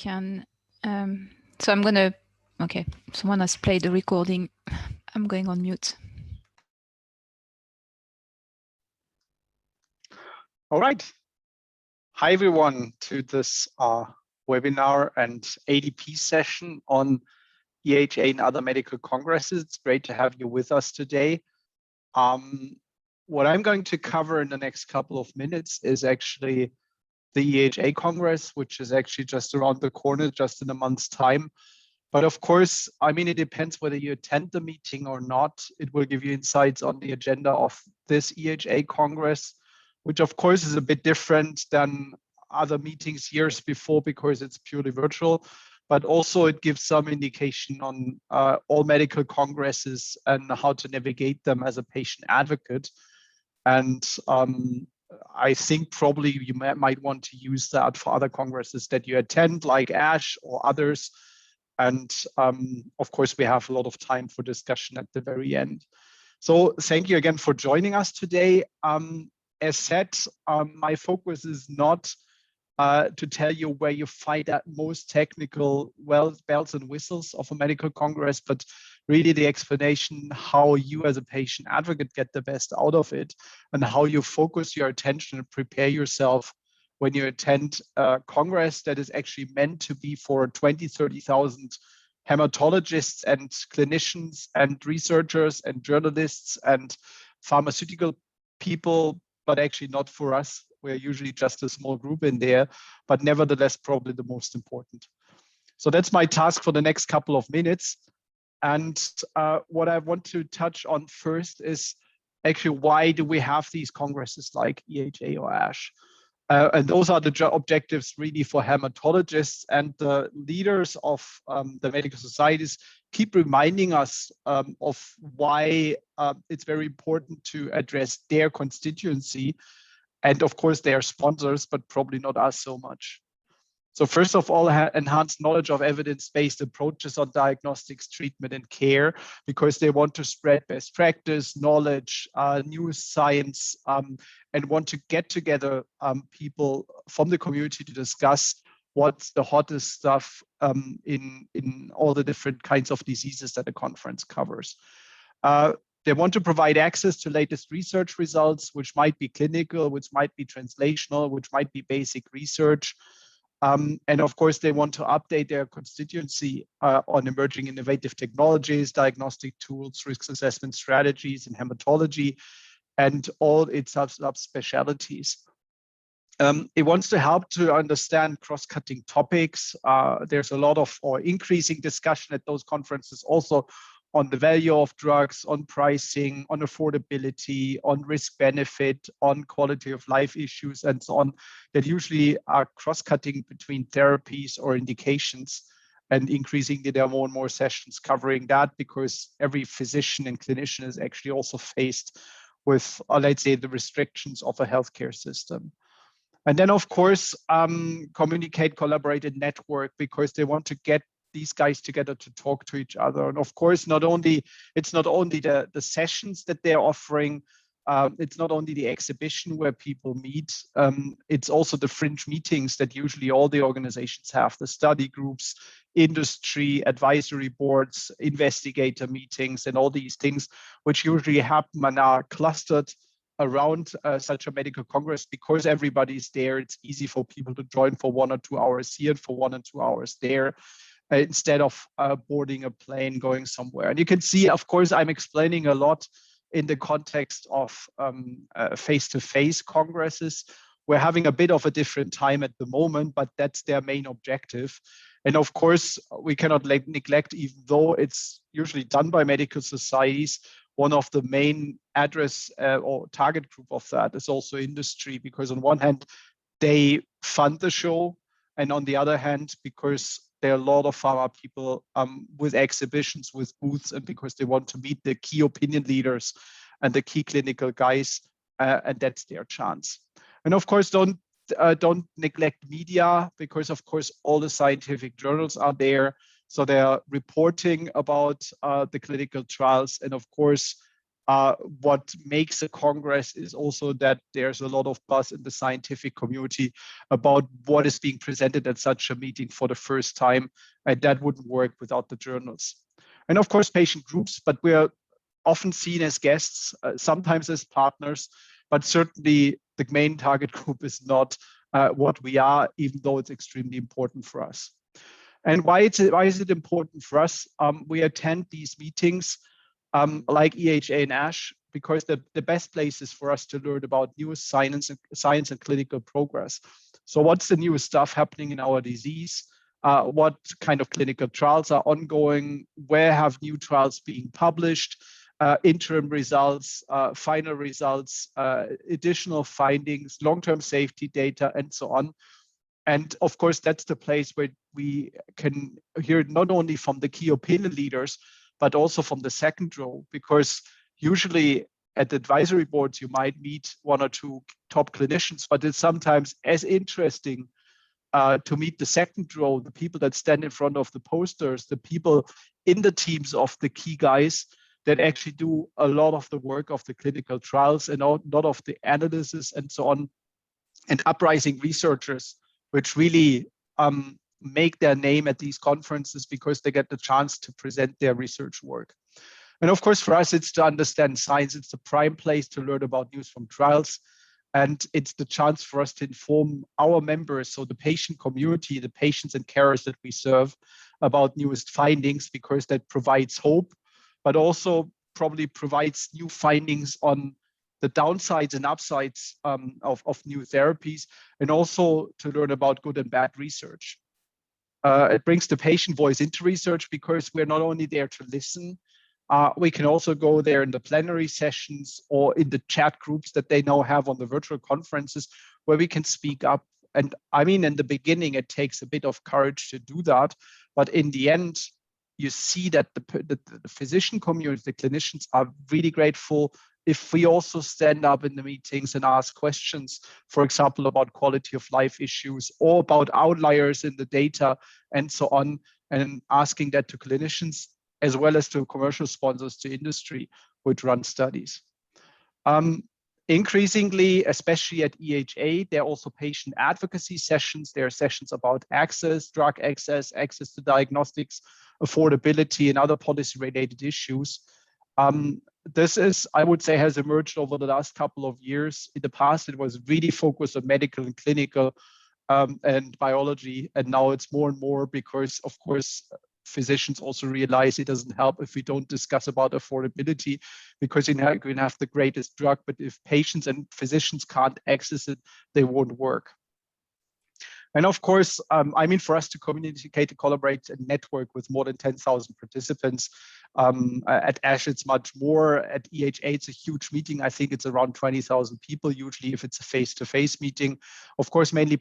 can, so I'm gonna, okay, someone has played the recording. I'm going on mute. All right. Hi, everyone, to this webinar and ADP session on EHA and other medical congresses. It's great to have you with us today. What I'm going to cover in the next couple of minutes is actually the EHA Congress, which is actually just around the corner, just in a month's time. But of course, I mean, it depends whether you attend the meeting or not. It will give you insights on the agenda of this EHA Congress, which of course is a bit different than other meetings years before because it's purely virtual, but also it gives some indication on all medical congresses and how to navigate them as a patient advocate. And I think probably you might want to use that for other congresses that you attend, like ASH or others. And of course, we have a lot of time for discussion at the very end. So thank you again for joining us today. As said, my focus is not to tell you where you find that most technical bells and whistles of a medical congress, but really the explanation how you as a patient advocate get the best out of it and how you focus your attention and prepare yourself when you attend a congress that is actually meant to be for 20, 30,000 hematologists and clinicians and researchers and journalists and pharmaceutical people, but actually not for us. We're usually just a small group in there, but nevertheless, probably the most important. So that's my task for the next couple of minutes. And what I want to touch on first is actually why do we have these congresses like EHA or ASH? And those are the objectives really for hematologists, and the leaders of the medical societies keep reminding us of why it's very important to address their constituency. And of course, they are sponsors, but probably not us so much. So first of all, enhanced knowledge of evidence-based approaches on diagnostics, treatment, and care, because they want to spread best practice, knowledge, new science, and want to get together people from the community to discuss what's the hottest stuff in all the different kinds of diseases that the conference covers. They want to provide access to latest research results, which might be clinical, which might be translational, which might be basic research. And of course, they want to update their constituency on emerging innovative technologies, diagnostic tools, risk assessment strategies in hematology, and all its subspecialties. It wants to help to understand cross-cutting topics. There's a lot of increasing discussion at those conferences also on the value of drugs, on pricing, on affordability, on risk benefit, on quality of life issues, and so on, that usually are cross-cutting between therapies or indications. And increasingly, there are more and more sessions covering that because every physician and clinician is actually also faced with, let's say, the restrictions of a healthcare system. And then, of course, communicate, collaborate, and network, because they want to get these guys together to talk to each other. And of course, it's not only the sessions that they're offering, it's not only the exhibition where people meet, it's also the fringe meetings that usually all the organizations have, the study groups, industry, advisory boards, investigator meetings, and all these things, which usually happen and are clustered around such a medical congress. Because everybody's there, it's easy for people to join for 1 or 2 hours here and for 1 or 2 hours there, instead of boarding a plane going somewhere. And you can see, of course, I'm explaining a lot in the context of face-to-face congresses. We're having a bit of a different time at the moment, but that's their main objective. And of course, we cannot neglect, even though it's usually done by medical societies, one of the main address or target group of that is also industry, because on one hand, they fund the show, and on the other hand, because there are a lot of pharma people with exhibitions, with booths, and because they want to meet the key opinion leaders and the key clinical guys, and that's their chance. And of course, don't neglect media, because of course all the scientific journals are there, so they are reporting about the clinical trials, and of course what makes a Congress is also that there's a lot of buzz in the scientific community about what is being presented at such a meeting for the first time, and that wouldn't work without the journals. And of course, patient groups, but we're often seen as guests, sometimes as partners, but certainly the main target group is not what we are, even though it's extremely important for us. And why is it important for us? We attend these meetings like EHA and ASH because the best places for us to learn about new science and clinical progress. So what's the newest stuff happening in our disease? What kind of clinical trials are ongoing? Where have new trials being published? Interim results, final results, additional findings, long-term safety data, and so on. And of course, that's the place where we can hear not only from the key opinion leaders, but also from the second row, because usually at advisory boards, you might meet one or two top clinicians, but it's sometimes as interesting to meet the second row, the people that stand in front of the posters, the people in the teams of the key guys that actually do a lot of the work of the clinical trials and a lot of the analysis and so on, and uprising researchers, which really make their name at these conferences because they get the chance to present their research work. And of course, for us, it's to understand science. It's the prime place to learn about news from trials. And it's the chance for us to inform our members, so the patient community, the patients and carers that we serve, about newest findings, because that provides hope, but also probably provides new findings on the downsides and upsides of new therapies, and also to learn about good and bad research. It brings the patient voice into research because we're not only there to listen, we can also go there in the plenary sessions or in the chat groups that they now have on the virtual conferences where we can speak up. And I mean, in the beginning, it takes a bit of courage to do that. But in the end, you see that the physician community, the clinicians are really grateful if we also stand up in the meetings and ask questions, for example, about quality of life issues or about outliers in the data and so on, and asking that to clinicians as well as to commercial sponsors, to industry, which run studies. Increasingly, especially at EHA, there are also patient advocacy sessions. There are sessions about access, drug access, access to diagnostics, affordability, and other policy-related issues. This is, I would say, has emerged over the last couple of years. In the past, it was really focused on medical and clinical and biology, and now it's more and more because, of course, physicians also realize it doesn't help if we don't discuss about affordability, because you can have the greatest drug, but if patients and physicians can't access it, they won't work. And of course, I mean, for us to communicate, to collaborate and network with more than 10,000 participants, at ASH it's much more. At EHA, it's a huge meeting. I think it's around 20,000 people, usually if it's a face-to-face meeting. Of course, mainly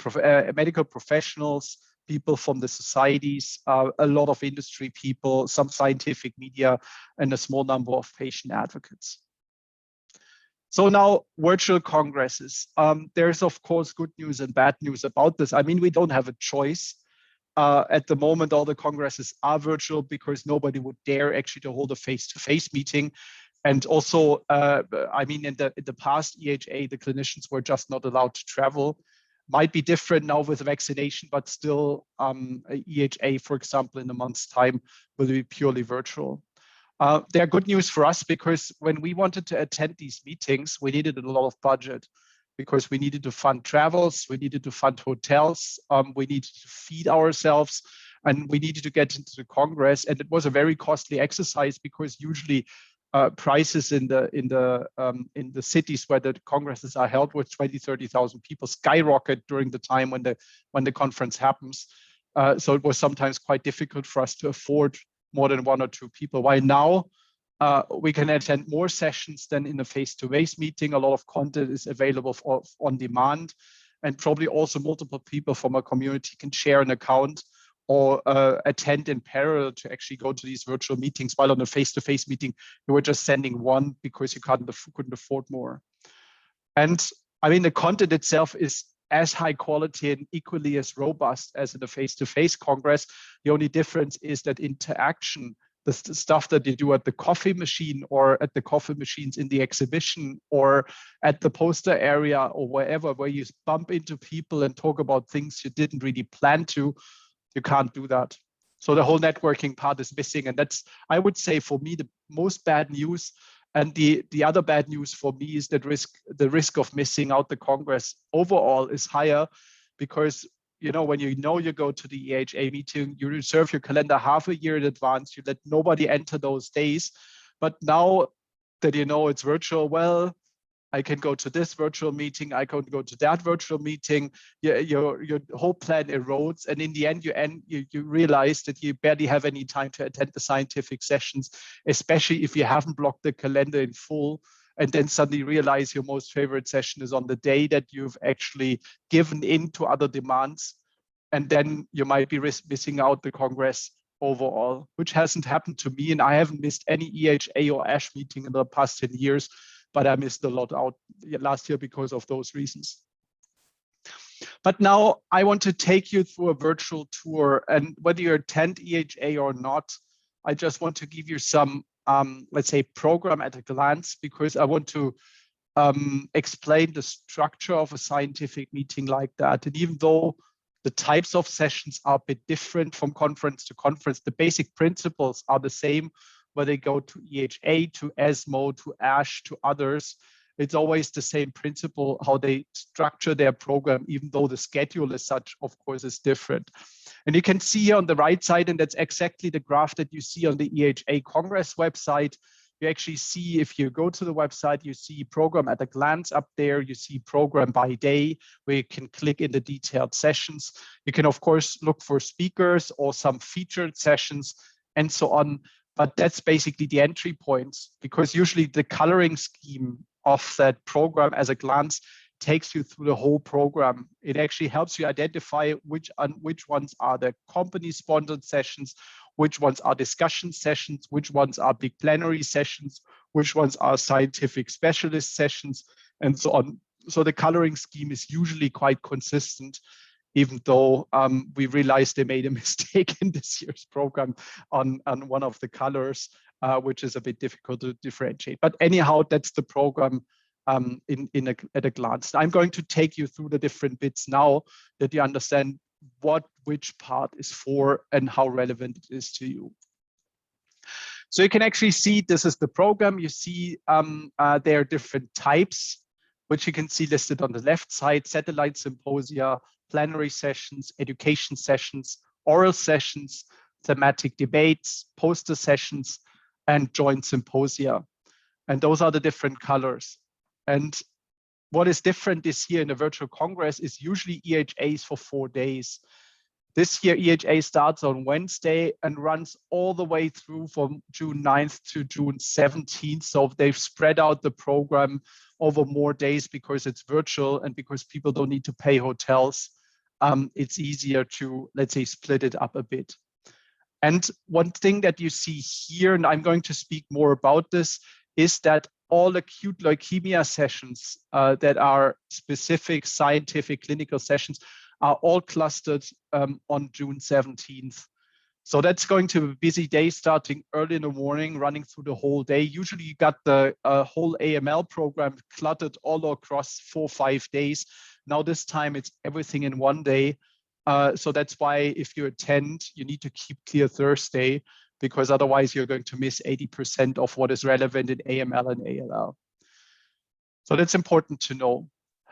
medical professionals, people from the societies, a lot of industry people, some scientific media, and a small number of patient advocates. So now virtual congresses. There's of course good news and bad news about this. I mean, we don't have a choice. At the moment, all the congresses are virtual because nobody would dare actually to hold a face-to-face meeting. And also, I mean, in the past EHA, the clinicians were just not allowed to travel. Might be different now with vaccination, but still EHA, for example, in a month's time will be purely virtual. They are good news for us because when we wanted to attend these meetings, we needed a lot of budget because we needed to fund travels, we needed to fund hotels, we needed to feed ourselves, and we needed to get into the Congress. And it was a very costly exercise because usually prices in the cities where the congresses are held with 20, 30,000 people skyrocket during the time when the conference happens. So it was sometimes quite difficult for us to afford more than one or two people. While now we can attend more sessions than in a face-to-face meeting. A lot of content is available on demand, and probably also multiple people from a community can share an account or attend in parallel to actually go to these virtual meetings, while on a face-to-face meeting, you were just sending one because you couldn't afford more. And I mean, the content itself is as high quality and equally as robust as in a face-to-face congress. The only difference is that interaction the stuff that you do at the coffee machine or at the coffee machines in the exhibition or at the poster area or wherever, where you bump into people and talk about things you didn't really plan to, you can't do that. So the whole networking part is missing. And that's, I would say, for me, the most bad news. And the other bad news for me is that the risk of missing out the Congress overall is higher, because when you go to the EHA meeting, you reserve your calendar half a year in advance. You let nobody enter those days. But now that it's virtual, well, I can go to this virtual meeting, I can go to that virtual meeting. Your whole plan erodes, and in the end, you realize that you barely have any time to attend the scientific sessions, especially if you haven't blocked the calendar in full, and then suddenly realize your most favorite session is on the day that you've actually given in to other demands, and then you might be missing out the Congress overall, which hasn't happened to me, and I haven't missed any EHA or ASH meeting in the past 10 years. But I missed a lot out last year because of those reasons. But now I want to take you through a virtual tour, and whether you attend EHA or not, I just want to give you some, let's say, program at a glance, because I want to explain the structure of a scientific meeting like that. And even though the types of sessions are a bit different from conference to conference, the basic principles are the same, whether they go to EHA, to ESMO, to ASH, to others. It's always the same principle, how they structure their program, even though the schedule as such, of course, is different. And you can see here on the right side, and that's exactly the graph that you see on the EHA Congress website. You actually see, if you go to the website, you see program at a glance up there. You see program by day, where you can click in the detailed sessions. You can, of course, look for speakers or some featured sessions and so on. But that's basically the entry points, because usually the coloring scheme of that program as a glance takes you through the whole program. It actually helps you identify which ones are the company-sponsored sessions, which ones are discussion sessions, which ones are big plenary sessions, which ones are scientific specialist sessions, and so on. So the coloring scheme is usually quite consistent, even though we realized they made a mistake in this year's program on one of the colors, which is a bit difficult to differentiate. But anyhow, that's the program at a glance. I'm going to take you through the different bits now, that you understand which part is for and how relevant it is to you. So you can actually see this is the program. You see there are different types, which you can see listed on the left side: satellite symposia, plenary sessions, education sessions, oral sessions, thematic debates, poster sessions, and joint symposia. And those are the different colors. And what is different this year in the virtual Congress is usually EHAs for 4 days. This year, EHA starts on Wednesday and runs all the way through from June 9th to June 17th. So they've spread out the program over more days because it's virtual and because people don't need to pay hotels. It's easier to, let's say, split it up a bit. And one thing that you see here, and I'm going to speak more about this, is that all acute leukemia sessions that are specific scientific clinical sessions are all clustered on June 17th. So that's going to be a busy day, starting early in the morning, running through the whole day. Usually you got the whole AML program cluttered all across 4 or 5 days. Now this time it's everything in one day. So that's why if you attend, you need to keep clear Thursday, because otherwise you're going to miss 80% of what is relevant in AML and ALL. So that's important to know.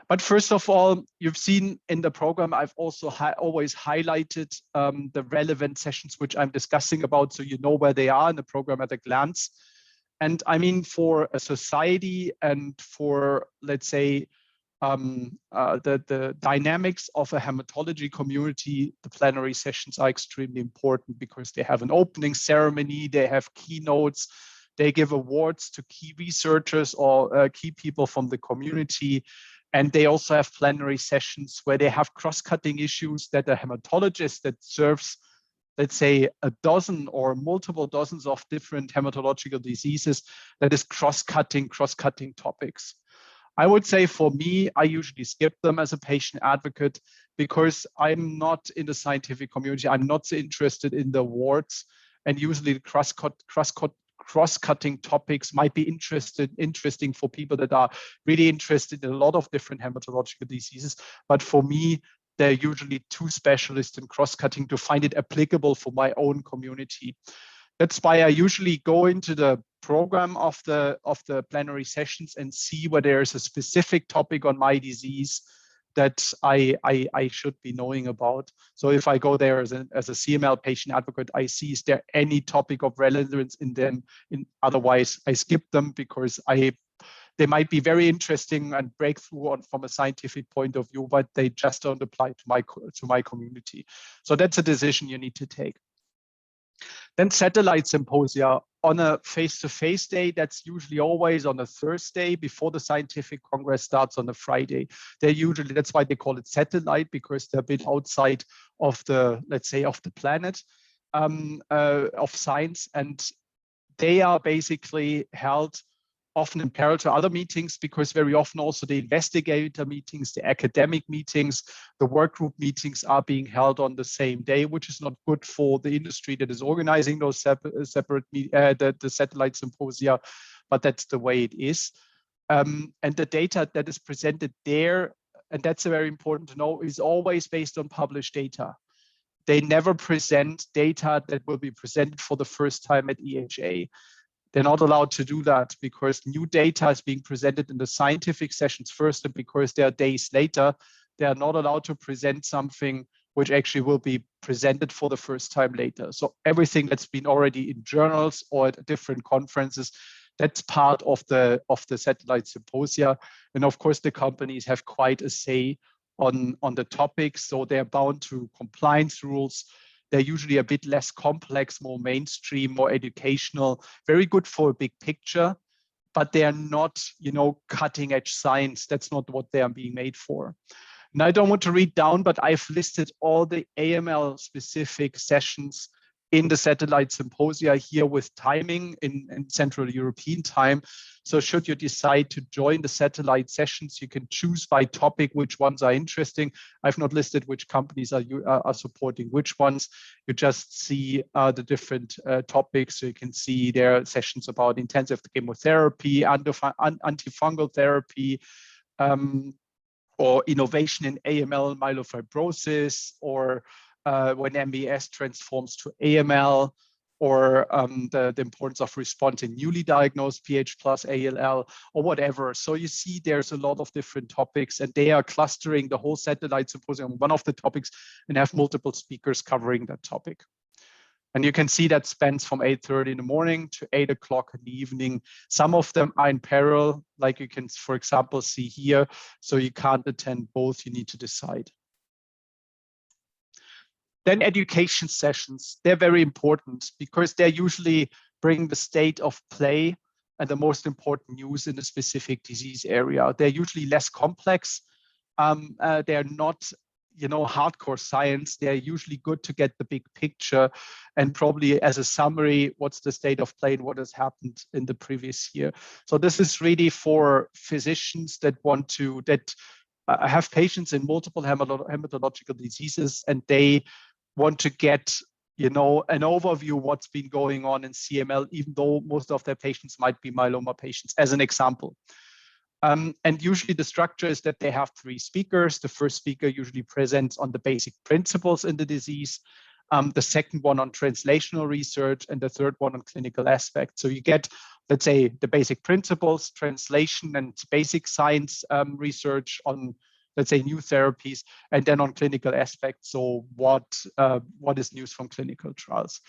But first of all, you've seen in the program, I've also always highlighted the relevant sessions which I'm discussing about, so you know where they are in the program at a glance. And I mean, for a society and for, let's say, the dynamics of a hematology community, the plenary sessions are extremely important because they have an opening ceremony, they have keynotes, they give awards to key researchers or key people from the community. And they also have plenary sessions where they have cross-cutting issues that a hematologist that serves, let's say, a dozen or multiple dozens of different hematological diseases, that is cross-cutting topics. I would say for me, I usually skip them as a patient advocate because I'm not in the scientific community. I'm not so interested in the awards. and usually cross-cutting topics might be interesting for people that are really interested in a lot of different hematological diseases. But for me, they're usually too specialist in cross-cutting to find it applicable for my own community. That's why I usually go into the program of the plenary sessions and see where there is a specific topic on my disease that I should be knowing about. So if I go there as a CML patient advocate, I see, is there any topic of relevance in them? Otherwise, I skip them because they might be very interesting and breakthrough from a scientific point of view, but they just don't apply to my community. So that's a decision you need to take. Then satellite symposia on a face-to-face day, that's usually always on a Thursday before the scientific congress starts on a Friday. That's why they call it satellite, because they're a bit outside of the, let's say, of the planet of science. And they are basically held often in parallel to other meetings, because very often also the investigator meetings, the academic meetings, the work group meetings are being held on the same day, which is not good for the industry that is organizing those the satellite symposia, but that's the way it is. And the data that is presented there, and that's very important to know, is always based on published data. They never present data that will be presented for the first time at EHA. They're not allowed to do that because new data is being presented in the scientific sessions first, and because they are days later, they are not allowed to present something which actually will be presented for the first time later. So everything that's been already in journals or at different conferences, that's part of the satellite symposia. And of course, the companies have quite a say on the topics, so they're bound to compliance rules. They're usually a bit less complex, more mainstream, more educational, very good for a big picture, but they are not, cutting edge science. That's not what they are being made for. And I don't want to read down, but I've listed all the AML specific sessions in the satellite symposia here with timing in Central European time. So should you decide to join the satellite sessions, you can choose by topic which ones are interesting. I've not listed which companies are supporting which ones. You just see the different topics. So you can see there are sessions about intensive chemotherapy, antifungal therapy, or innovation in AML myelofibrosis, or when MBS transforms to AML, or the importance of response in newly diagnosed PH plus ALL, or whatever. So you see there's a lot of different topics, and they are clustering the whole satellite symposium on one of the topics and have multiple speakers covering that topic. And you can see that spans from 8:30 in the morning to 8 o'clock in the evening. Some of them are in parallel, like you can, for example, see here. So you can't attend both, you need to decide. Then education sessions, they're very important because they're usually bring the state of play and the most important news in a specific disease area. They're usually less complex. They're not, hardcore science. They're usually good to get the big picture and probably as a summary, what's the state of play and what has happened in the previous year. So this is really for physicians that want to, have patients in multiple hematological diseases, and they want to get, an overview of what's been going on in CML, even though most of their patients might be myeloma patients, as an example. And usually the structure is that they have 3 speakers. The first speaker usually presents on the basic principles in the disease, the second one on translational research, and the third one on clinical aspects. So you get, let's say, the basic principles, translation and basic science research on, let's say, new therapies, and then on clinical aspects. So what is news from clinical trials?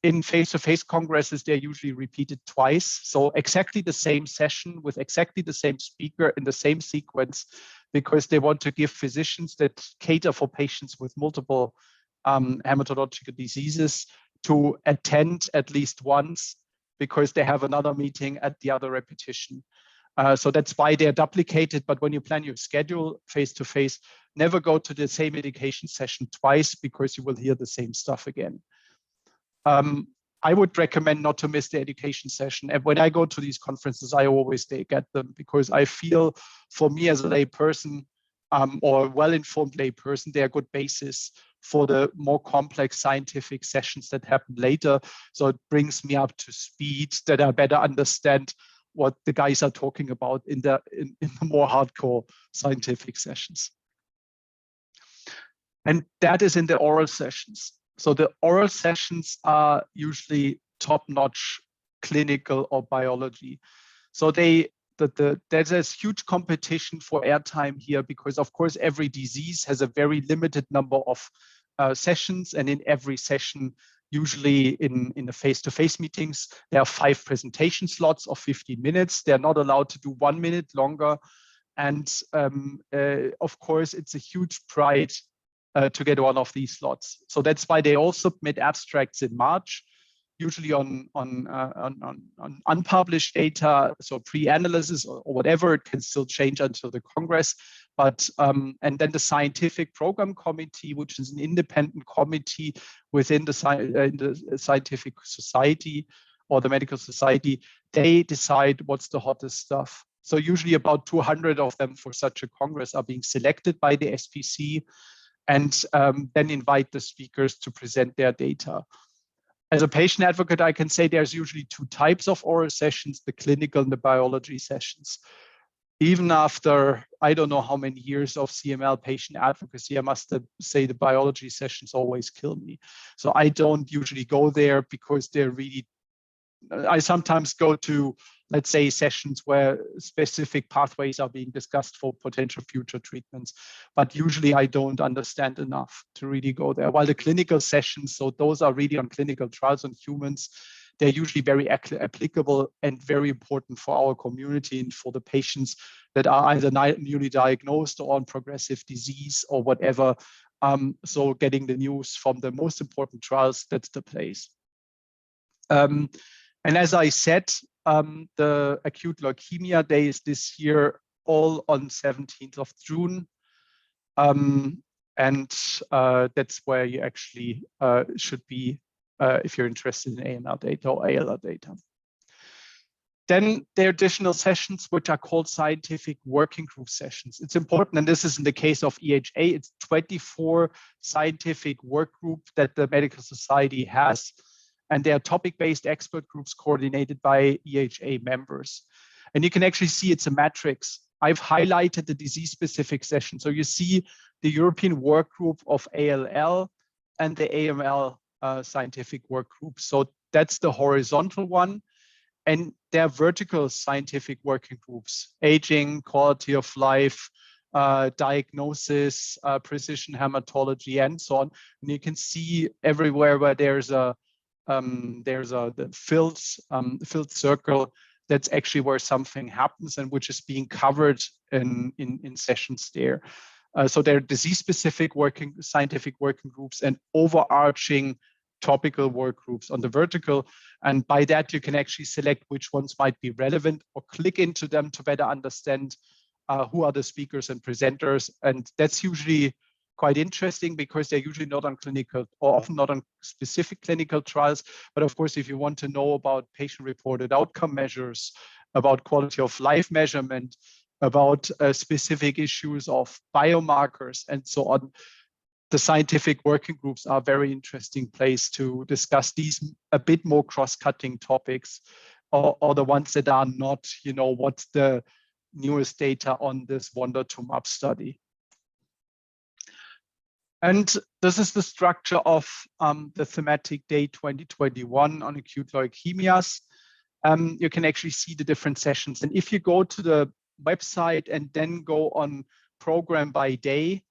In face-to-face congresses, they're usually repeated twice. So exactly the same session with exactly the same speaker in the same sequence, because they want to give physicians that cater for patients with multiple hematological diseases to attend at least once, because they have another meeting at the other repetition. So that's why they're duplicated. But when you plan your schedule face-to-face, never go to the same education session twice, because you will hear the same stuff again. I would recommend not to miss the education session. And when I go to these conferences, I always get them, because I feel for me as a lay person or well-informed lay person, they're a good basis for the more complex scientific sessions that happen later. So it brings me up to speed that I better understand what the guys are talking about in the more hardcore scientific sessions. And that is in the oral sessions. So the oral sessions are usually top-notch clinical or biology. So there's a huge competition for airtime here because, of course, every disease has a very limited number of sessions, and in every session, usually in the face-to-face meetings, there are 5 presentation slots of 15 minutes. They're not allowed to do 1 minute longer. And of course, it's a huge pride to get one of these slots. So that's why they all submit abstracts in March, usually on unpublished data, so pre-analysis or whatever. It can still change until the Congress. But and then the scientific program committee, which is an independent committee within the scientific society or the medical society, they decide what's the hottest stuff. So usually about 200 of them for such a Congress are being selected by the SPC, and then invite the speakers to present their data. As a patient advocate, I can say there's usually 2 types of oral sessions, the clinical and the biology sessions. Even after, I don't know how many years of CML patient advocacy, I must say the biology sessions always kill me. So I don't usually go there because they're really, I sometimes go to, let's say, sessions where specific pathways are being discussed for potential future treatments. But usually I don't understand enough to really go there. While the clinical sessions, so those are really on clinical trials on humans, they're usually very applicable and very important for our community and for the patients that are either newly diagnosed or on progressive disease or whatever. So getting the news from the most important trials, that's the place. And as I said, the acute leukemia day is this year all on 17th of June. And that's where you actually should be if you're interested in AML data or ALL data. Then there are additional sessions which are called scientific working group sessions. It's important, and this is in the case of EHA, it's 24 scientific work groups that the medical society has. And they are topic-based expert groups coordinated by EHA members. And you can actually see it's a matrix. I've highlighted the disease-specific session. So you see the European work group of ALL and the AML scientific work group. So that's the horizontal one. And there are vertical scientific working groups: aging, quality of life, diagnosis, precision hematology, and so on. And you can see everywhere where there's the filled circle, that's actually where something happens and which is being covered in sessions there. So there are disease-specific scientific working groups and overarching topical work groups on the vertical. And by that, you can actually select which ones might be relevant or click into them to better understand who are the speakers and presenters. And that's usually quite interesting because they're usually not on clinical or often not on specific clinical trials. But of course, if you want to know about patient-reported outcome measures, about quality of life measurement, about specific issues of biomarkers and so on, the scientific working groups are a very interesting place to discuss these a bit more cross-cutting topics, or the ones that are not, what's the newest data on this Wondertumab study. And this is the structure of the thematic day 2021 on acute leukemias. You can actually see the different sessions. And if you go to the website and then go on program by day,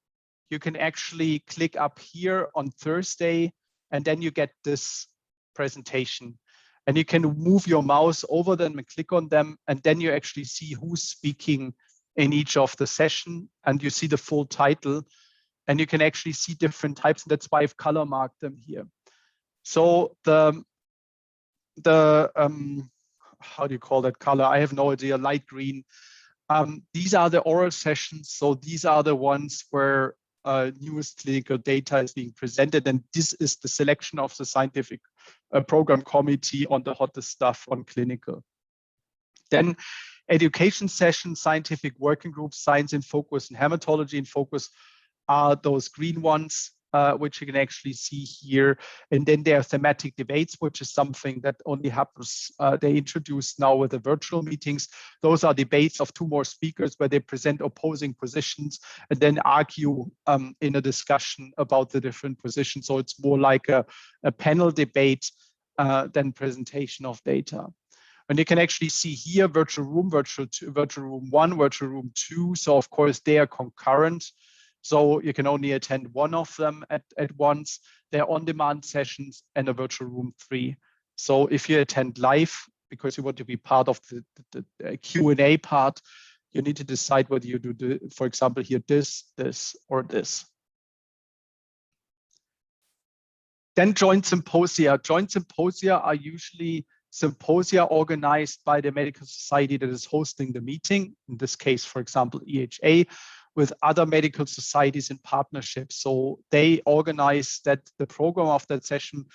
you can actually click up here on Thursday, and then you get this presentation. And you can move your mouse over them and click on them, and then you actually see who's speaking in each of the session, and you see the full title. And you can actually see different types, and that's why I've color marked them here. So the how do you call that color? I have no idea, light green. These are the oral sessions. So these are the ones where newest clinical data is being presented. And this is the selection of the scientific program committee on the hottest stuff on clinical. Then education sessions, scientific working groups, science in focus and hematology in focus are those green ones. which you can actually see here. And then there are thematic debates, which is something that only happens, they introduce now with the virtual meetings. Those are debates of two more speakers where they present opposing positions and then argue in a discussion about the different positions. So it's more like a panel debate than presentation of data. And you can actually see here virtual room 1, virtual room 2. So of course they are concurrent. So you can only attend one of them at once. They're on-demand sessions and a virtual room 3. So if you attend live, because you want to be part of the Q&A part, you need to decide whether you do, for example, here this, or this. Then joint symposia. Joint symposia are usually symposia organized by the medical society that is hosting the meeting. In this case, for example, EHA, with other medical societies in partnership. So they organize that the program of that session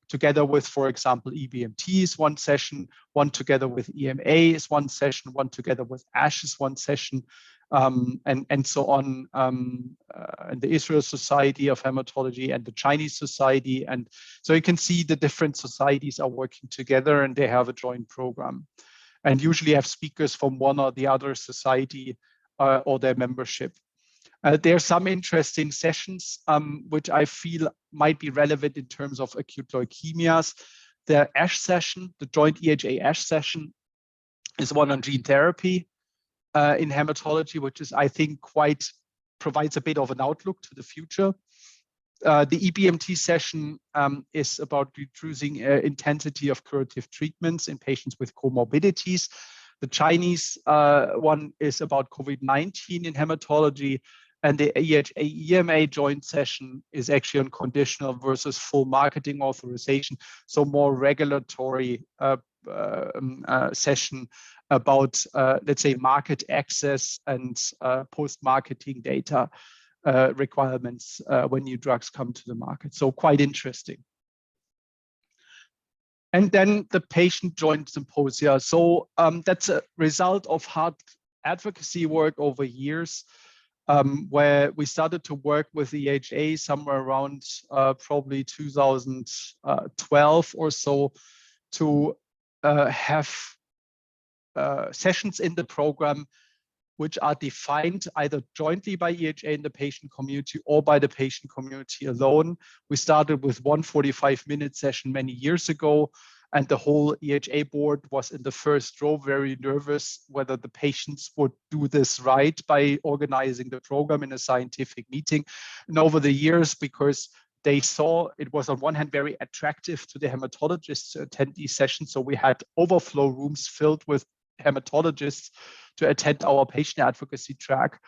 together with, for example, EBMT is one session, one together with EMA is one session, one together with ASH is one session, and so on, and the Israel Society of Hematology and the Chinese Society. And so you can see the different societies are working together and they have a joint program and usually have speakers from one or the other society or their membership. There are some interesting sessions which I feel might be relevant in terms of acute leukemias. The ASH session, the joint EHA ASH session, is one on gene therapy in hematology, which is, I think, provides a bit of an outlook to the future. The EBMT session is about reducing intensity of curative treatments in patients with comorbidities. The Chinese one is about COVID-19 in hematology, and the EHA EMA joint session is actually on conditional versus full marketing authorization, so more regulatory session about, let's say, market access and post-marketing data requirements when new drugs come to the market. So quite interesting. And then the patient joint symposia. So that's a result of hard advocacy work over years, where we started to work with the EHA somewhere around probably 2012 or so to have sessions in the program which are defined either jointly by EHA and the patient community or by the patient community alone. We started with one 45-minute session many years ago, and the whole EHA board was in the first row very nervous whether the patients would do this right by organizing the program in a scientific meeting. And over the years, because they saw it was on one hand very attractive to the hematologists to attend these sessions, so we had overflow rooms filled with hematologists to attend our patient advocacy track.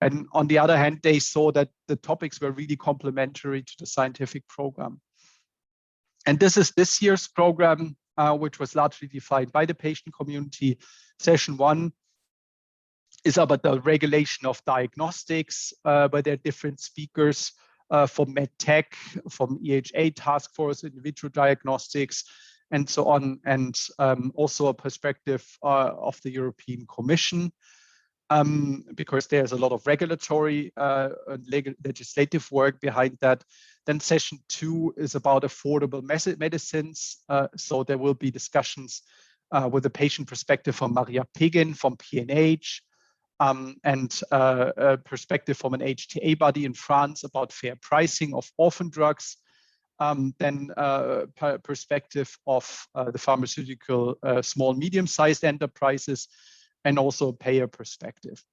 And on the other hand, they saw that the topics were really complementary to the scientific program. And this is this year's program, which was largely defined by the patient community. Session 1 is about the regulation of diagnostics, where there are different speakers from MedTech, from EHA task force, in vitro diagnostics, and so on, and also a perspective of the European Commission, because there's a lot of regulatory legislative work behind that. Then session 2 is about affordable medicines. So there will be discussions with a patient perspective from Maria Pigin from PNH, and a perspective from an HTA body in France about fair pricing of orphan drugs. Then perspective of the pharmaceutical small, medium-sized enterprises, and also a payer perspective.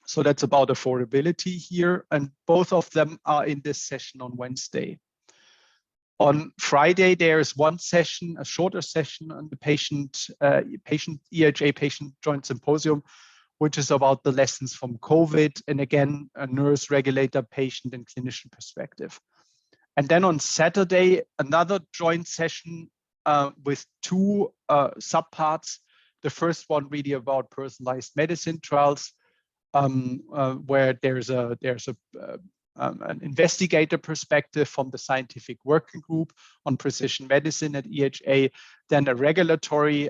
So that's about affordability here. And both of them are in this session on Wednesday. On Friday, there is one session, a shorter session on the EHA patient joint symposium, which is about the lessons from COVID. And again, a nurse, regulator, patient, and clinician perspective. And then on Saturday, another joint session with two subparts. The first one really about personalized medicine trials, where there's an investigator perspective from the scientific working group on precision medicine at EHA, then a regulatory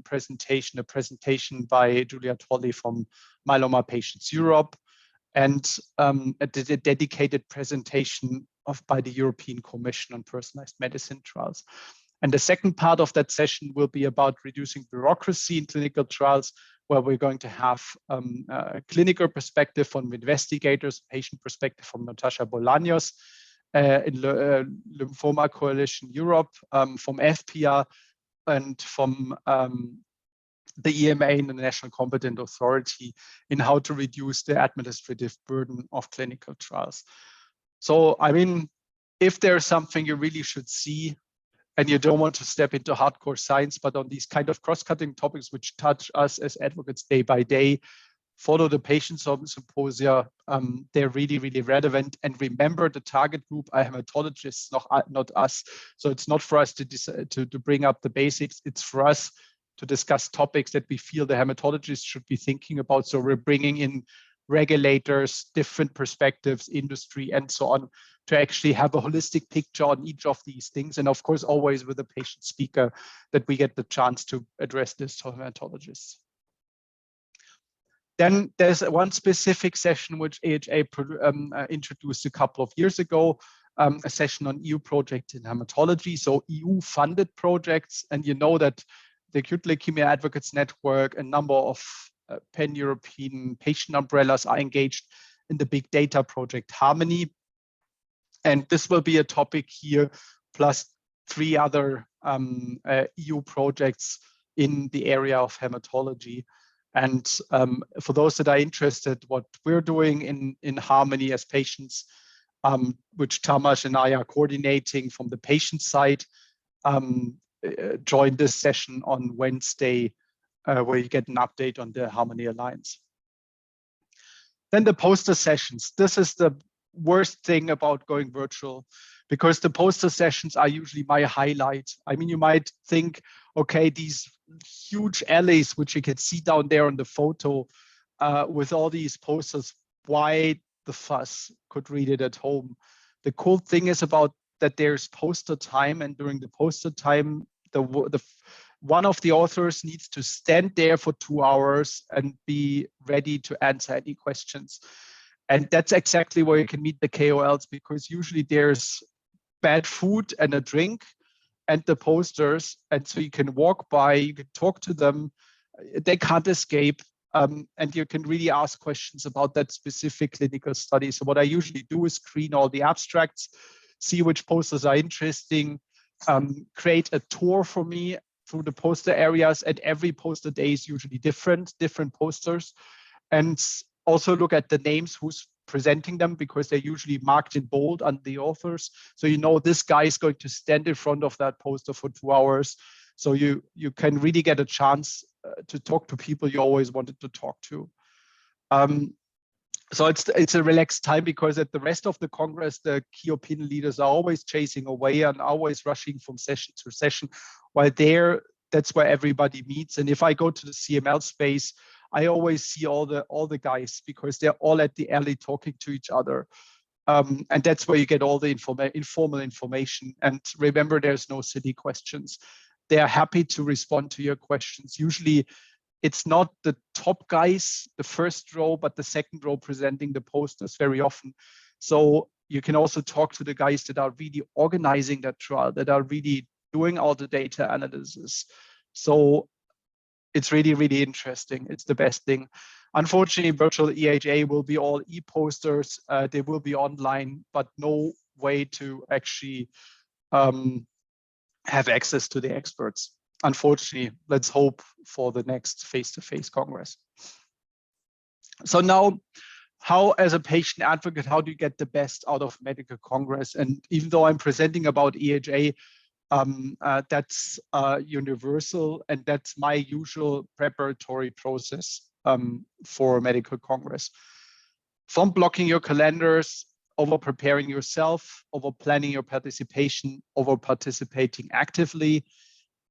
presentation, a presentation by Julia Tolley from Myeloma Patients Europe, and a dedicated presentation by the European Commission on Personalized Medicine Trials. And the second part of that session will be about reducing bureaucracy in clinical trials, where we're going to have a clinical perspective from investigators, patient perspective from Natasha Bolaños in Lymphoma Coalition Europe, from FPR, and from the EMA and the National Competent Authority in how to reduce the administrative burden of clinical trials. So, I mean, if there's something you really should see, and you don't want to step into hardcore science, but on these kind of cross-cutting topics which touch us as advocates day by day, follow the patient symposia. They're really, really relevant. And remember, the target group are hematologists, not us. So it's not for us to bring up the basics. It's for us to discuss topics that we feel the hematologists should be thinking about. So we're bringing in regulators, different perspectives, industry, and so on, to actually have a holistic picture on each of these things. And of course, always with a patient speaker, that we get the chance to address this to hematologists. Then there's one specific session which EHA introduced a couple of years ago, a session on EU projects in hematology. So EU funded projects, and you know that the Acute Leukemia Advocates Network, a number of pan-European patient umbrellas are engaged in the big data project Harmony. And this will be a topic here, plus 3 other EU projects in the area of hematology. And for those that are interested, what we're doing in Harmony as patients, which Tamas and I are coordinating from the patient side, join this session on Wednesday, where you get an update on the Harmony Alliance. Then the poster sessions. This is the worst thing about going virtual, because the poster sessions are usually my highlight. I mean, you might think, okay, these huge alleys, which you can see down there on the photo, with all these posters, why the fuss? Could read it at home. The cool thing is about that there's poster time, and during the poster time, one of the authors needs to stand there for 2 hours and be ready to answer any questions. And that's exactly where you can meet the KOLs, because usually there's bad food and a drink and the posters. And so you can walk by, you can talk to them, they can't escape. And you can really ask questions about that specific clinical study. So what I usually do is screen all the abstracts, see which posters are interesting, create a tour for me through the poster areas, and every poster day is usually different posters. And also look at the names, who's presenting them, because they're usually marked in bold under the authors. So you know this guy is going to stand in front of that poster for 2 hours. So you can really get a chance to talk to people you always wanted to talk to. So it's a relaxed time, because at the rest of the Congress, the key opinion leaders are always chasing away and always rushing from session to session, while there, that's where everybody meets. And if I go to the CML space, I always see all the guys, because they're all at the alley talking to each other. And that's where you get all the informal information. And remember, there's no silly questions. They are happy to respond to your questions. Usually it's not the top guys, the first row, but the second row presenting the posters very often. So you can also talk to the guys that are really organizing that trial, that are really doing all the data analysis. So it's really, really interesting. It's the best thing. Unfortunately, virtual EHA will be all e-posters. They will be online, but no way to actually have access to the experts. Unfortunately, let's hope for the next face-to-face Congress. So now, how, as a patient advocate, how do you get the best out of medical Congress? And even though I'm presenting about EHA, that's universal, and that's my usual preparatory process for a medical Congress. From blocking your calendars, over preparing yourself, over planning your participation, over participating actively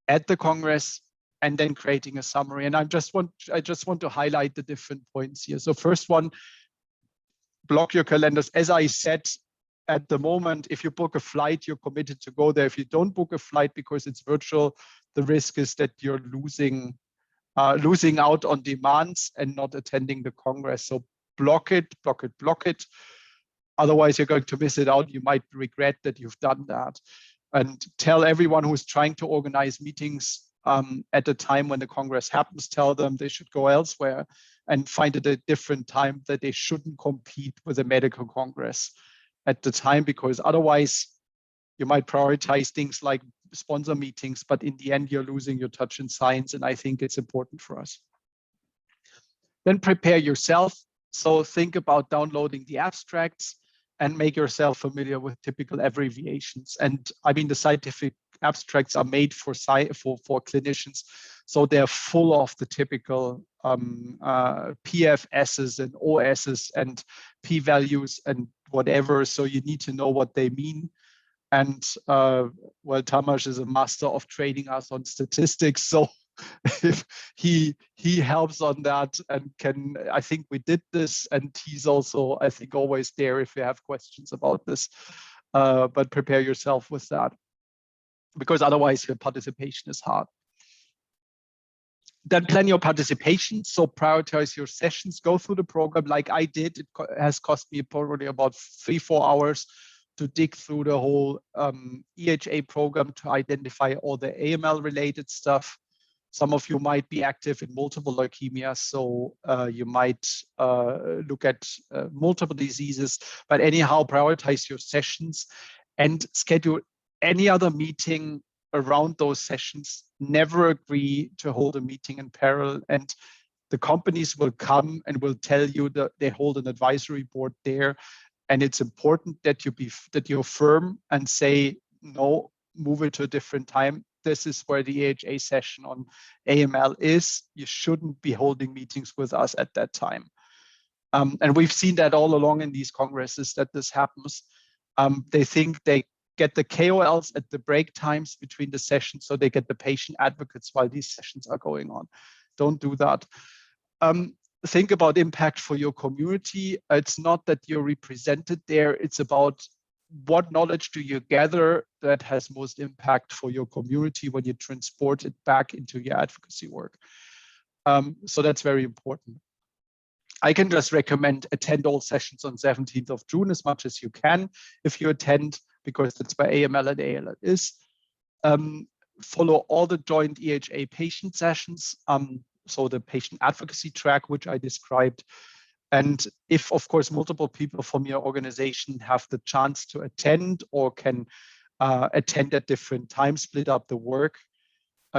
at the Congress, and then creating a summary. And I just want to highlight the different points here. So first one, block your calendars. As I said, at the moment, if you book a flight, you're committed to go there. If you don't book a flight because it's virtual, the risk is that you're losing out on demands and not attending the Congress. So block it, block it, block it. Otherwise, you're going to miss it out. You might regret that you've done that. And tell everyone who's trying to organize meetings at the time when the Congress happens, tell them they should go elsewhere and find it a different time, that they shouldn't compete with the medical Congress at the time, because otherwise you might prioritize things like sponsor meetings, but in the end, you're losing your touch in science. And I think it's important for us. Then prepare yourself. So think about downloading the abstracts and make yourself familiar with typical abbreviations. And I mean, the scientific abstracts are made for clinicians, so they're full of the typical PFSs and OSs and p-values and whatever. So you need to know what they mean. And well, Tamas is a master of training us on statistics, so if he helps on that and can, I think we did this, and he's also, I think, always there if you have questions about this. But prepare yourself with that, because otherwise your participation is hard. Then plan your participation. So prioritize your sessions, go through the program like I did. It has cost me probably about 3-4 hours to dig through the whole EHA program to identify all the AML related stuff. Some of you might be active in multiple leukemia, so you might look at multiple diseases. But anyhow, prioritize your sessions and schedule any other meeting around those sessions. Never agree to hold a meeting in parallel. And the companies will come and will tell you that they hold an advisory board there. And it's important that you're firm and say, no, move it to a different time. This is where the EHA session on AML is. You shouldn't be holding meetings with us at that time. And we've seen that all along in these congresses that this happens. They think they get the KOLs at the break times between the sessions, so they get the patient advocates while these sessions are going on. Don't do that. Think about impact for your community. It's not that you're represented there. It's about what knowledge do you gather that has most impact for your community when you transport it back into your advocacy work. So that's very important. I can just recommend attend all sessions on 17th of June as much as you can if you attend, because that's where AML and ALL is. Follow all the joint EHA patient sessions, so the patient advocacy track, which I described. And if, of course, multiple people from your organization have the chance to attend or can attend at different times, split up the work.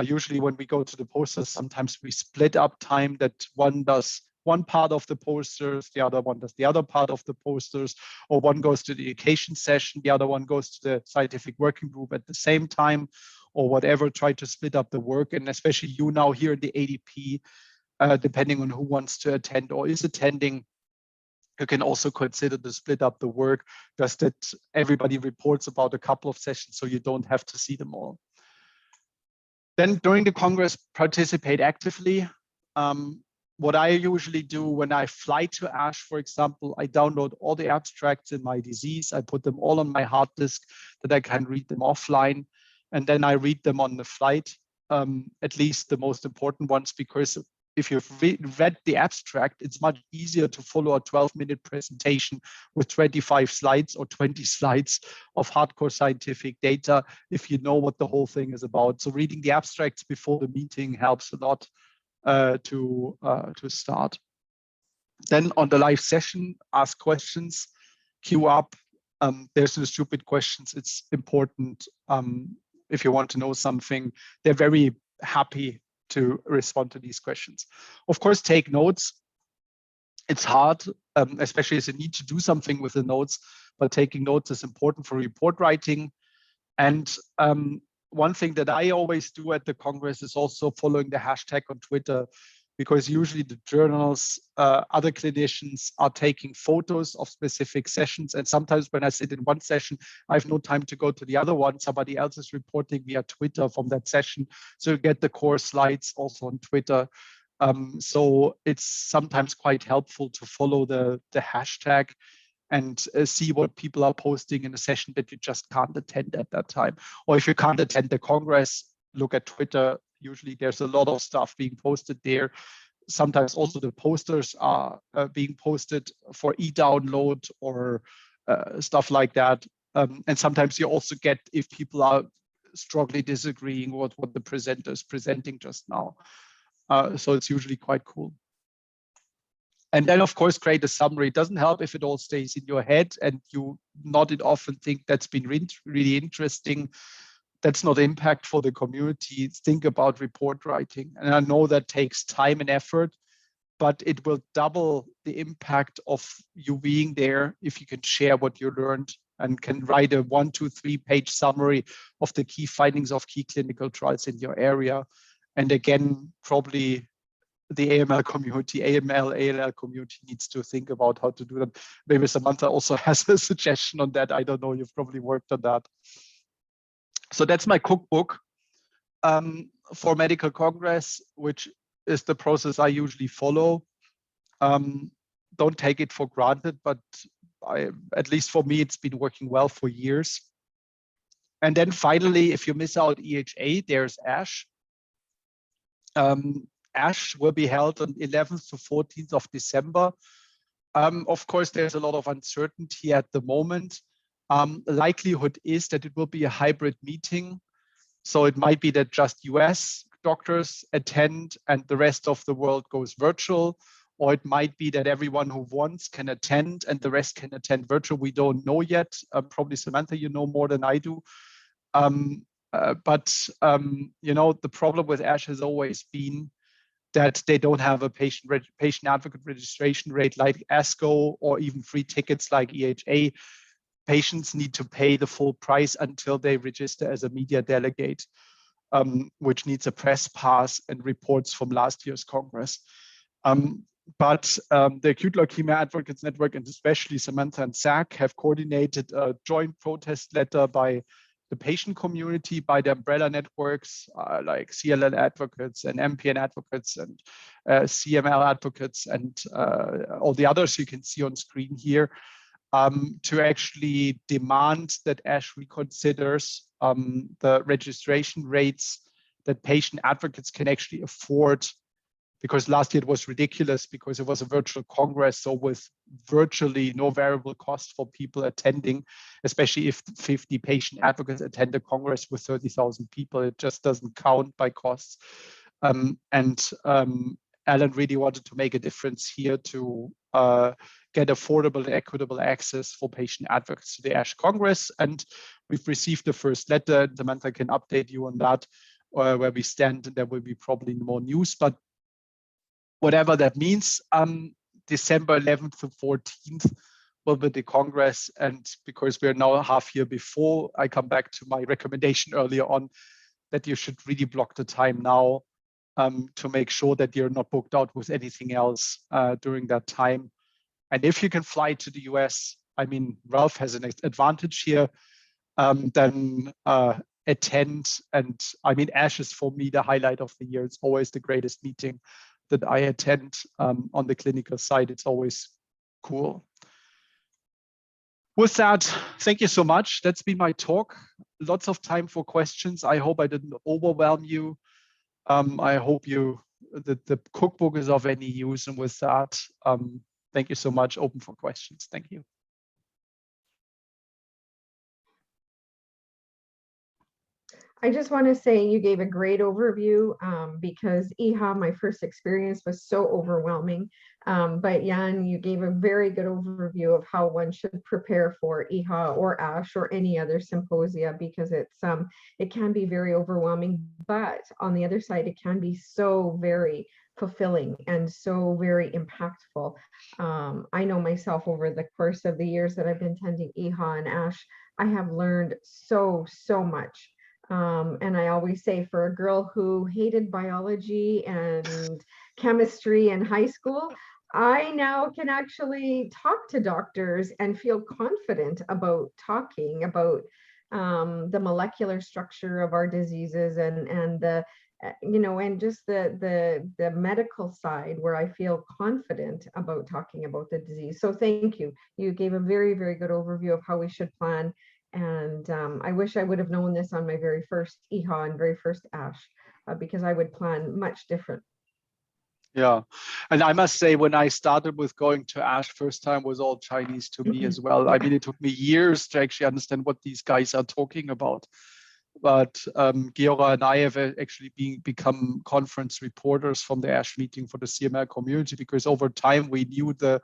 Usually when we go to the posters, sometimes we split up time, that one does one part of the posters, the other one does the other part of the posters, or one goes to the education session, the other one goes to the scientific working group at the same time, or whatever. Try to split up the work. And especially you now here in the ADP, depending on who wants to attend or is attending, you can also consider to split up the work, just that everybody reports about a couple of sessions so you don't have to see them all. Then during the Congress, participate actively. What I usually do when I fly to ASH, for example, I download all the abstracts in my disease. I put them all on my hard disk that I can read them offline. And then I read them on the flight, at least the most important ones, because if you've read the abstract, it's much easier to follow a 12-minute presentation with 25 slides or 20 slides of hardcore scientific data if you know what the whole thing is about. So reading the abstracts before the meeting helps a lot to start. Then on the live session, ask questions, queue up. There's no stupid questions. It's important if you want to know something. They're very happy to respond to these questions. Of course, take notes. It's hard, especially as you need to do something with the notes, but taking notes is important for report writing. And one thing that I always do at the Congress is also following the hashtag on Twitter, because usually the journals, other clinicians are taking photos of specific sessions. And sometimes when I sit in one session, I have no time to go to the other one. Somebody else is reporting via Twitter from that session. So you get the core slides also on Twitter. So it's sometimes quite helpful to follow the hashtag and see what people are posting in a session that you just can't attend at that time. Or if you can't attend the Congress, look at Twitter. Usually there's a lot of stuff being posted there. Sometimes also the posters are being posted for e-download or stuff like that. And sometimes you also get if people are strongly disagreeing with what the presenter is presenting just now. So it's usually quite cool. And then, of course, create a summary. It doesn't help if it all stays in your head and you not often think that's been really interesting. That's not impact for the community. Think about report writing. And I know that takes time and effort, but it will double the impact of you being there if you can share what you learned and can write a 1, 2, 3-page summary of the key findings of key clinical trials in your area. And again, probably the AML community, ALL community needs to think about how to do that. Maybe Samantha also has a suggestion on that. I don't know, you've probably worked on that. So that's my cookbook for Medical Congress, which is the process I usually follow. Don't take it for granted, but at least for me, it's been working well for years. And then finally, if you miss out EHA, there's ASH. ASH will be held on 11th to 14th of December. Of course, there's a lot of uncertainty at the moment. Likelihood is that it will be a hybrid meeting. So it might be that just US doctors attend and the rest of the world goes virtual, or it might be that everyone who wants can attend and the rest can attend virtual. We don't know yet. Probably Samantha, you know more than I do. But you know, the problem with ASH has always been that they don't have a patient advocate registration rate like ASCO or even free tickets like EHA. Patients need to pay the full price until they register as a media delegate, which needs a press pass and reports from last year's Congress. But the Acute Leukemia Advocates Network, and especially Samantha and Zach, have coordinated a joint protest letter by the patient community, by the umbrella networks like CLL advocates and MPN advocates and CML advocates and all the others you can see on screen here, to actually demand that ASH reconsiders the registration rates that patient advocates can actually afford, because last year it was ridiculous because it was a virtual Congress, so with virtually no variable cost for people attending, especially if 50 patient advocates attend a Congress with 30,000 people, it just doesn't count by costs. Alan really wanted to make a difference here to get affordable and equitable access for patient advocates to the ASH Congress. And we've received the first letter. Samantha can update you on that, where we stand, and there will be probably more news. But whatever that means, December 11th to 14th will be the Congress. And because we're now a half year before, I come back to my recommendation earlier on that you should really block the time now to make sure that you're not booked out with anything else during that time. And if you can fly to the US, I mean, Ralph has an advantage here, then attend. And I mean, ASH is for me the highlight of the year. It's always the greatest meeting that I attend on the clinical side. It's always cool. With that, thank you so much. That's been my talk. Lots of time for questions. I hope I didn't overwhelm you. I hope the cookbook is of any use. And with that, thank you so much. Open for questions. Thank you. I just want to say you gave a great overview because EHA, my first experience was so overwhelming. But Jan, you gave a very good overview of how one should prepare for EHA or ASH or any other symposia, because it can be very overwhelming. But on the other side, it can be so very fulfilling and so very impactful. I know myself over the course of the years that I've been attending EHA and ASH, I have learned so much. And I always say, for a girl who hated biology and chemistry in high school, I now can actually talk to doctors and feel confident about talking about the molecular structure of our diseases and the and just the medical side, where I feel confident about talking about the disease. So thank you. You gave a very good overview of how we should plan. And I wish I would have known this on my very first EHA and very first ASH, because I would plan much different. Yeah, and I must say, when I started with going to ASH, first time was all Chinese to me as well. I mean, it took me years to actually understand what these guys are talking about. But Giora and I have actually become conference reporters from the ASH meeting for the CML community, because over time we knew the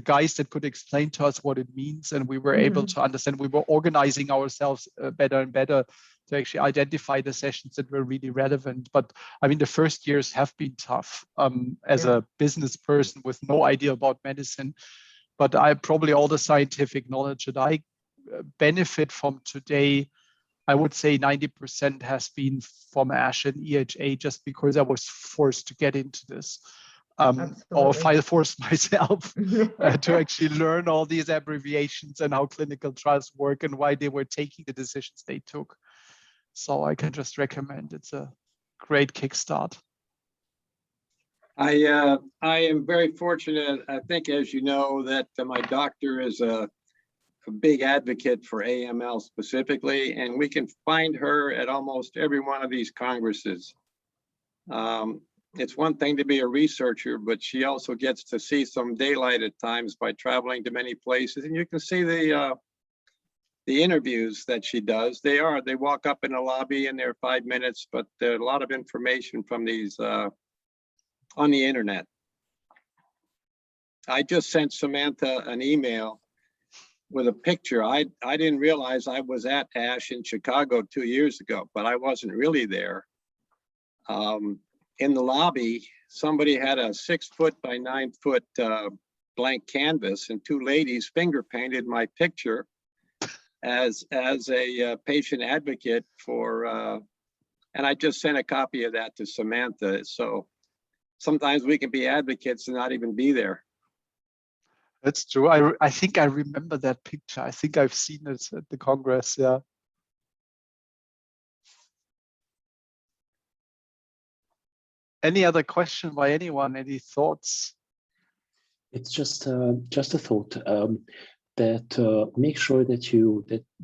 guys that could explain to us what it means, and we were able to understand. We were organizing ourselves better and better to actually identify the sessions that were really relevant. But I mean, the first years have been tough as a business person with no idea about medicine. But I probably all the scientific knowledge that I benefit from today, I would say 90% has been from ASH and EHA, just because I was forced to get into this. Or if I forced myself to actually learn all these abbreviations and how clinical trials work and why they were taking the decisions they took. So I can just recommend, it's a great kickstart. I am very fortunate, I think, as you know, that my doctor is a big advocate for AML specifically, and we can find her at almost every one of these congresses. It's one thing to be a researcher, but she also gets to see some daylight at times by traveling to many places, and you can see the interviews that she does. They walk up in the lobby and they're 5 minutes, but there's a lot of information from these on the internet. I just sent Samantha an email with a picture. I didn't realize I was at ASH in Chicago 2 years ago, but I wasn't really there. In the lobby, somebody had a 6 foot by 9 foot blank canvas, and 2 ladies finger painted my picture as a patient advocate for, and I just sent a copy of that to Samantha. So sometimes we can be advocates and not even be there. That's true. I think I remember that picture. I think I've seen it at the Congress, yeah. Any other question by anyone? Any thoughts? It's just a thought. That make sure that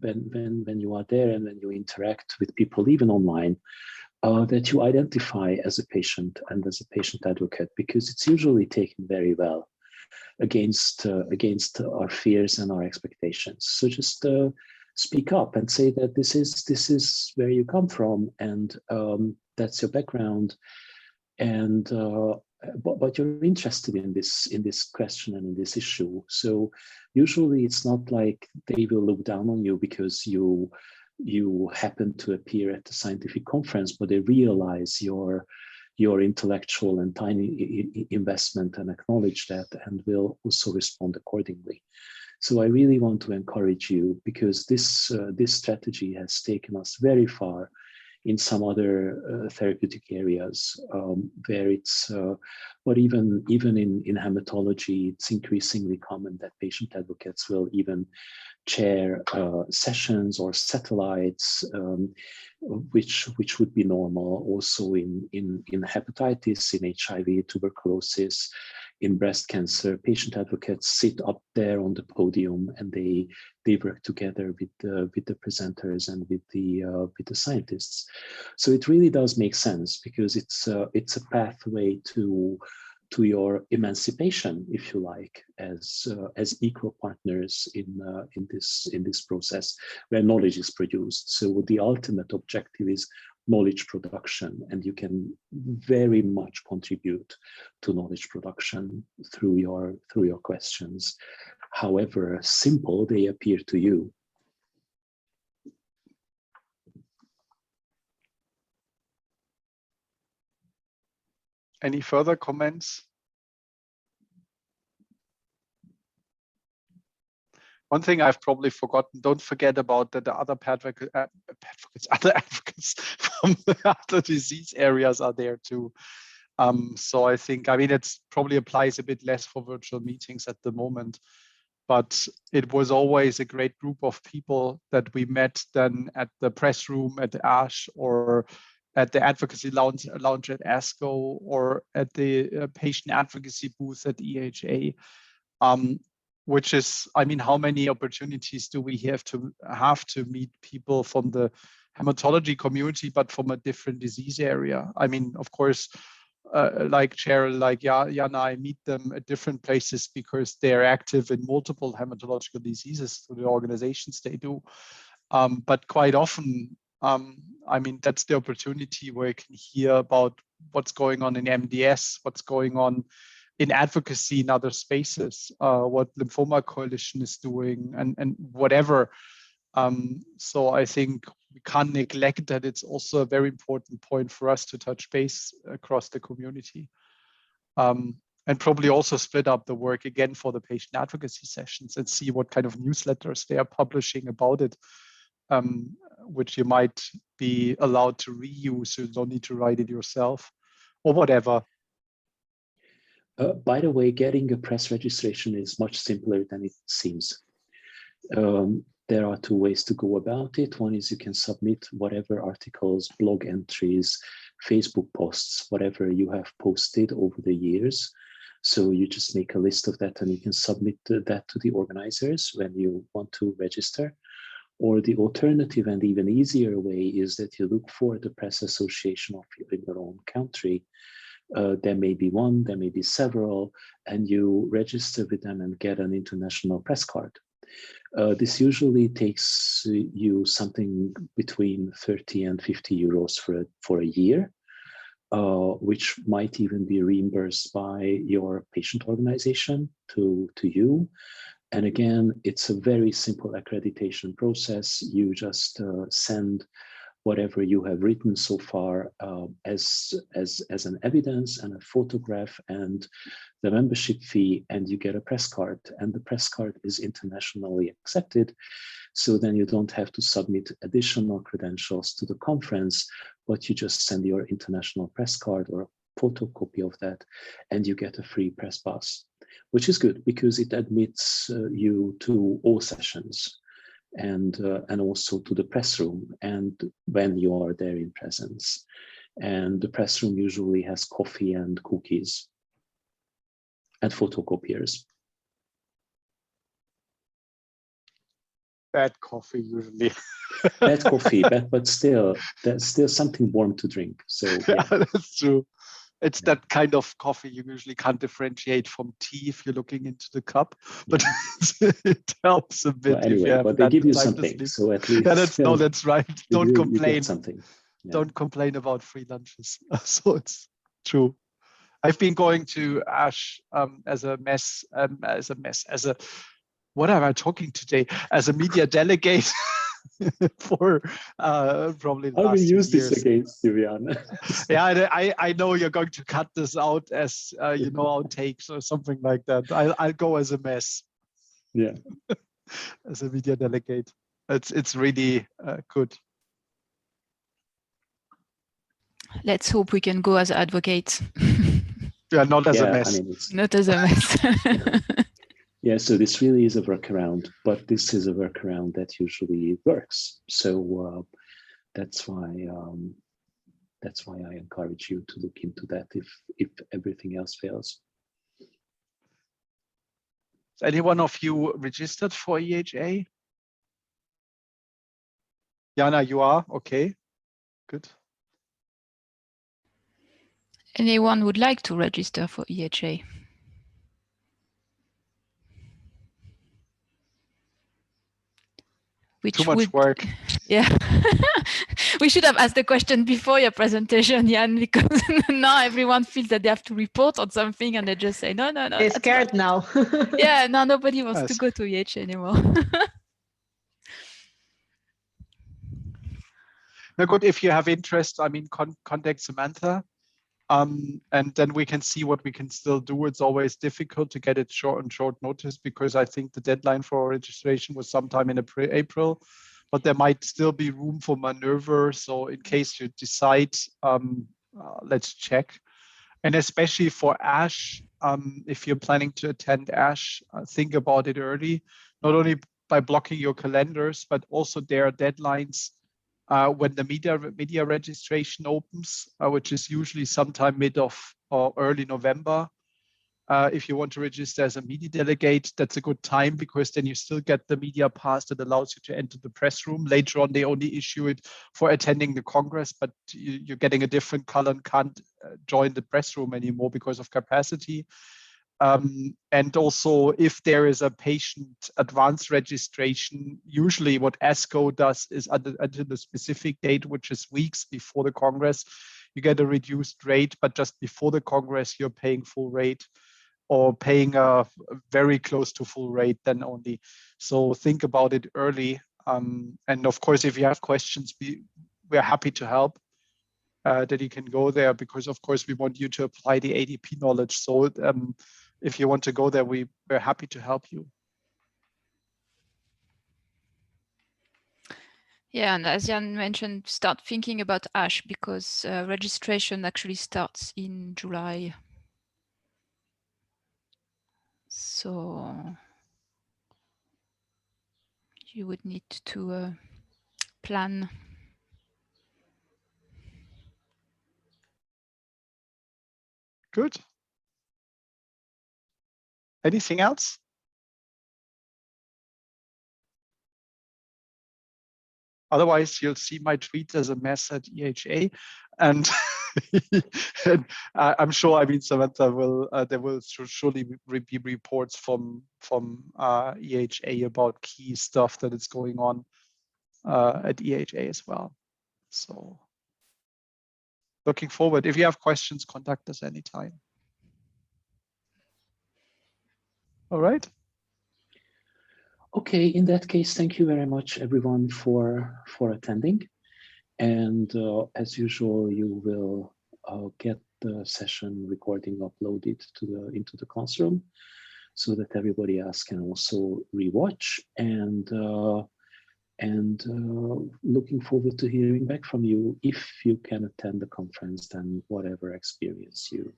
when you are there and when you interact with people, even online, that you identify as a patient and as a patient advocate, because it's usually taken very well against our fears and our expectations. So just speak up and say that this is where you come from, and that's your background, and but you're interested in this question and in this issue. So usually it's not like they will look down on you because you happen to appear at a scientific conference, but they realize your intellectual and tiny investment and acknowledge that, and will also respond accordingly. So I really want to encourage you, because this strategy has taken us very far in some other therapeutic areas where it's, or even in hematology, it's increasingly common that patient advocates will even chair sessions or satellites, which would be normal also in hepatitis, in HIV, tuberculosis, in breast cancer. Patient advocates sit up there on the podium and they work together with the presenters and with the scientists. So it really does make sense, because it's a pathway to your emancipation, if you like, as equal partners in this process where knowledge is produced. So the ultimate objective is knowledge production, and you can very much contribute to knowledge production through your questions, however simple they appear to you. Any further comments? One thing I've probably forgotten, don't forget about that the other other advocates from the other disease areas are there too. So I think, I mean, it probably applies a bit less for virtual meetings at the moment, but it was always a great group of people that we met then at the press room at the ASH, or at the advocacy lounge at ASCO, or at the patient advocacy booth at EHA. Which is, I mean, how many opportunities do we have to meet people from the hematology community, but from a different disease area? I mean, of course, like Cheryl, like Jana, I meet them at different places because they're active in multiple hematological diseases through the organizations they do. But quite often, I mean, that's the opportunity where you can hear about what's going on in MDS, what's going on in advocacy in other spaces, what Lymphoma Coalition is doing, and whatever. So I think we can't neglect that it's also a very important point for us to touch base across the community. And probably also split up the work again for the patient advocacy sessions and see what kind of newsletters they are publishing about it, which you might be allowed to reuse, so you don't need to write it yourself or whatever. By the way, getting a press registration is much simpler than it seems. There are two ways to go about it. One is you can submit whatever articles, blog entries, Facebook posts, whatever you have posted over the years. So you just make a list of that and you can submit that to the organizers when you want to register. Or the alternative and even easier way is that you look for the press association of your own country. There may be one, there may be several, and you register with them and get an international press card. This usually takes you something between 30 and 50 euros for a year, which might even be reimbursed by your patient organization to you. And again, it's a very simple accreditation process. You just send whatever you have written so far as an evidence and a photograph and the membership fee, and you get a press card, and the press card is internationally accepted. So then you don't have to submit additional credentials to the conference, but you just send your international press card or a photocopy of that, and you get a free press pass, which is good because it admits you to all sessions. And also to the press room, and when you are there in presence. And the press room usually has coffee and cookies and photocopiers. Bad coffee usually. Bad coffee, but still, there's still something warm to drink. So yeah, that's true. It's that kind of coffee you usually can't differentiate from tea if you're looking into the cup, but it helps a bit. Well, anyway, if you have but they give you time something, so at least that's right. Don't complain. You get something. Yeah. Don't complain about free lunches. So it's true. I've been going to ASH as a what am I talking today? As a media delegate for probably the I will last 2 use years. this against you, Jan. Yeah, I know you're going to cut this out as outtakes or something like that. I'll go as a mess. Yeah, as a media delegate, it's really good. Let's hope we can go as advocates. Yeah, not as a yeah, mess. I mean, it's, Not as a mess. yeah, so this really is a workaround, but this is a workaround that usually works. So that's why I encourage you to look into that if everything else fails. Is anyone of you registered for EHA? Jana, you are? Okay, good. Anyone would like to register for EHA? Which Too much work. Yeah. We should have asked the question before your presentation, Jan, because now everyone feels that they have to report on something and they just say, no. They're scared now. Yeah, now nobody wants Yes. to go to EHA anymore. No, good. If you have interest, I mean, contact Samantha. And then we can see what we can still do. It's always difficult to get it on short notice because I think the deadline for registration was sometime in April, but there might still be room for maneuver. So in case you decide, let's check. And especially for ASH, if you're planning to attend ASH, think about it early, not only by blocking your calendars, but also there are deadlines when the media registration opens, which is usually sometime mid of or early November. If you want to register as a media delegate, that's a good time, because then you still get the media pass that allows you to enter the press room. Later on, they only issue it for attending the Congress, but you're getting a different color and can't join the press room anymore because of capacity. And also, if there is a patient advance registration, usually what ASCO does is until the specific date, which is weeks before the Congress, you get a reduced rate, but just before the Congress, you're paying full rate, or paying a very close to full rate then only. So think about it early. And of course, if you have questions, we're happy to help. That you can go there, because of course we want you to apply the ADP knowledge. So if you want to go there, we're happy to help you. Yeah, and as Jan mentioned, start thinking about ASH, because registration actually starts in July. So you would need to plan. Good. Anything else? Otherwise, you'll see my tweet as a mess at EHA, and, and I'm sure. I mean, Samantha will. There will surely be reports from EHA about key stuff that is going on at EHA as well. So, looking forward. If you have questions, contact us anytime. All right. Okay, in that case, thank you very much, everyone, for attending. And as usual, you will get the session recording uploaded into the classroom, so that everybody else can also rewatch. And looking forward to hearing back from you if you can attend the conference, then whatever experience you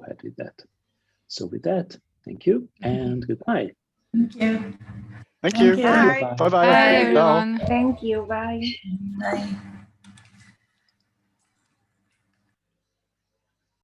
had with that. So with that, thank you and goodbye. Thank you. Thank you. you. Bye bye. Bye, everyone. Thank you. Bye. Bye.